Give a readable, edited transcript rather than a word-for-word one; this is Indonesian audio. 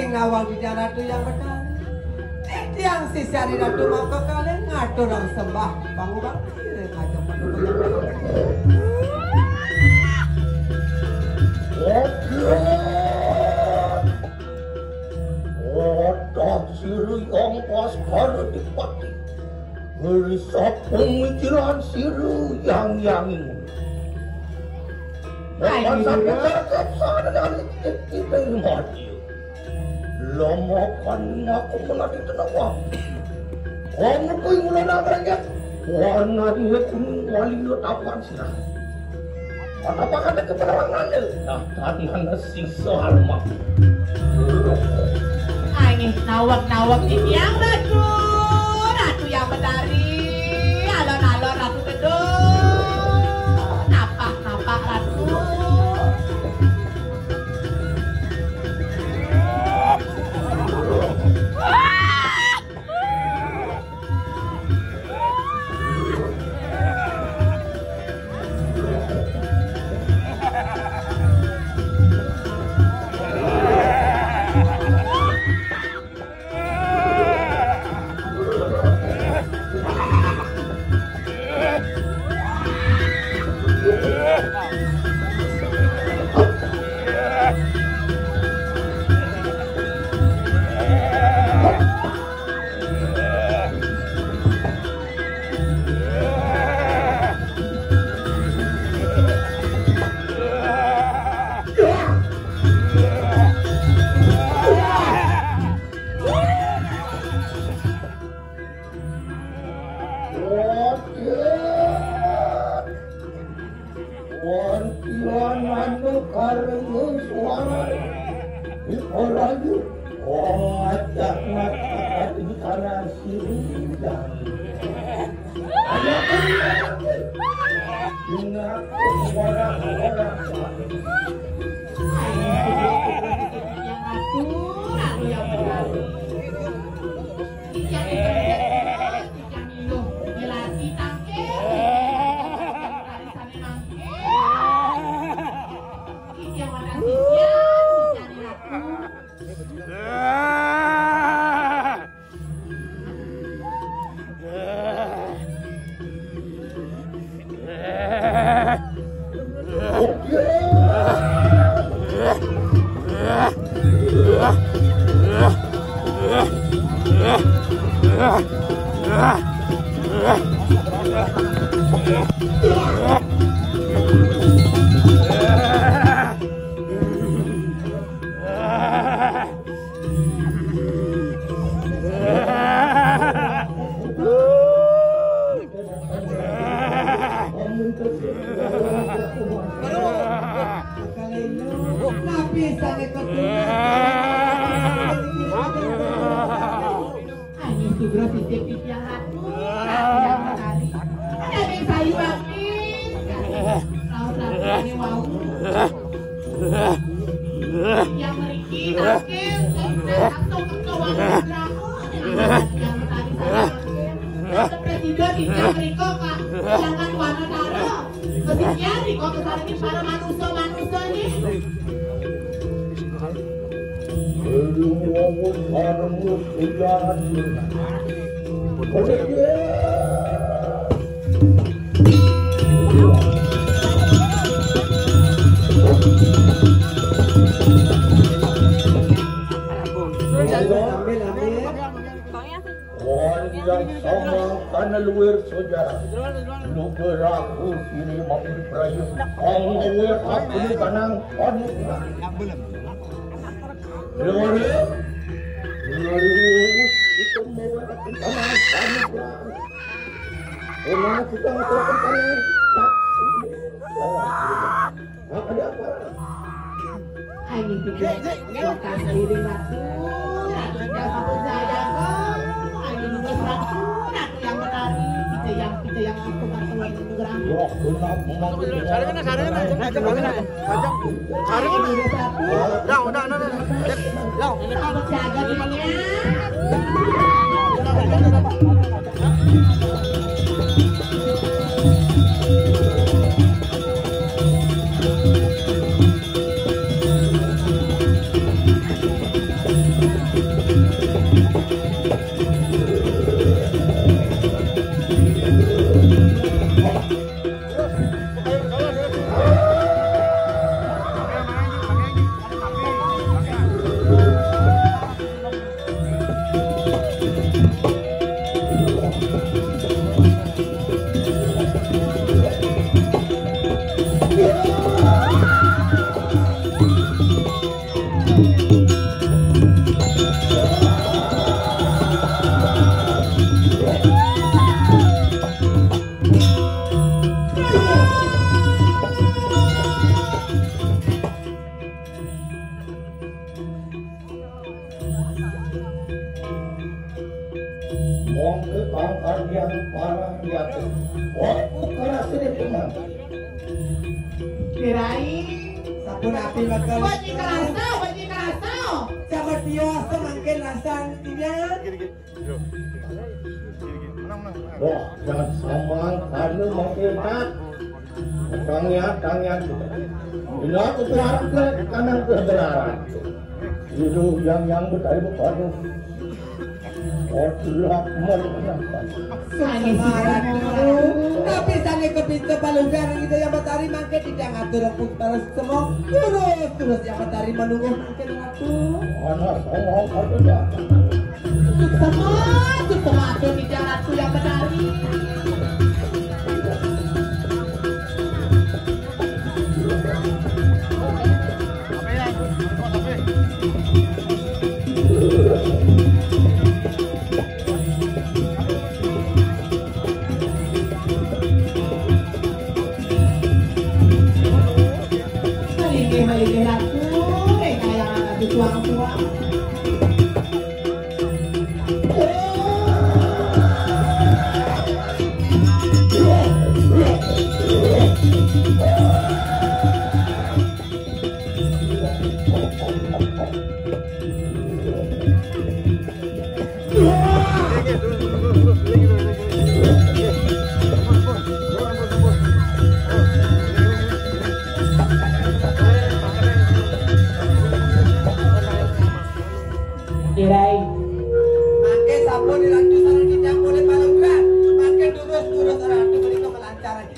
Ngawang di ratu yang benar yang sisari ratu mau ke kalian ngatur orang sembah bang ngajak Otak siru yang paskar dipati merisap pemikiran siru yang ini Masa kita sana dan kita mati Lomokan aku melatih tenawang. Kamu kau yang mulai nabranya. Warna dia kuning wali lo tapan sih. Apa kata keperangannya? Nah, tadi anda sisa alma. Ini nawak di tiang ratu yang berdari. Alon-alon ratu gedung. Napak ratu. Bisa Sudra sisip yang ratu yang menari. Ada yang sayu bangki. Laut ini mau. Yang meriki kakek. Langsung ke kawang yang menari saya. Presiden itu mereka kak. Jangan warna naro. Kesiknya Riko kesarikin para manusia ini. Belum ngomong bareng sejarah. Orang yang sama karena luar sejarah. Lu berlaku ini mampu diperayu. Ang luar aku ni kanang anu. Luar itu mau kanang anu. Orang kita melakukan kanang. Ada apa? Ini pikir bukan diri batu. Ratu yang aku sayang. Ini nunggu ratu yang menari. Kita yang aku batuan gerak. Aku jaga dirinya. Kirain Sabun api bakal. wajib kerasa. Sama Tio semangkin rasan tinya. Wah, jangan sama karena makin tak. Tangnya. Ini aku tuarap ke kanan kebenaran. Itu yang bertanya berpadu. Itulah merenangkan. Tapi sana ke pintu balunggar gitu yang matahari makin tidak ngatur putar semua terus yang matahari menunggu makin waktu. Anak sama kerja. Semua tuh tidak ratu yang menari. Maligay ratu, kaya tuang-tuang. Kirain Makin sabun ratu sana kita boleh balunggar. Makin durus ratu beri kemelancaran.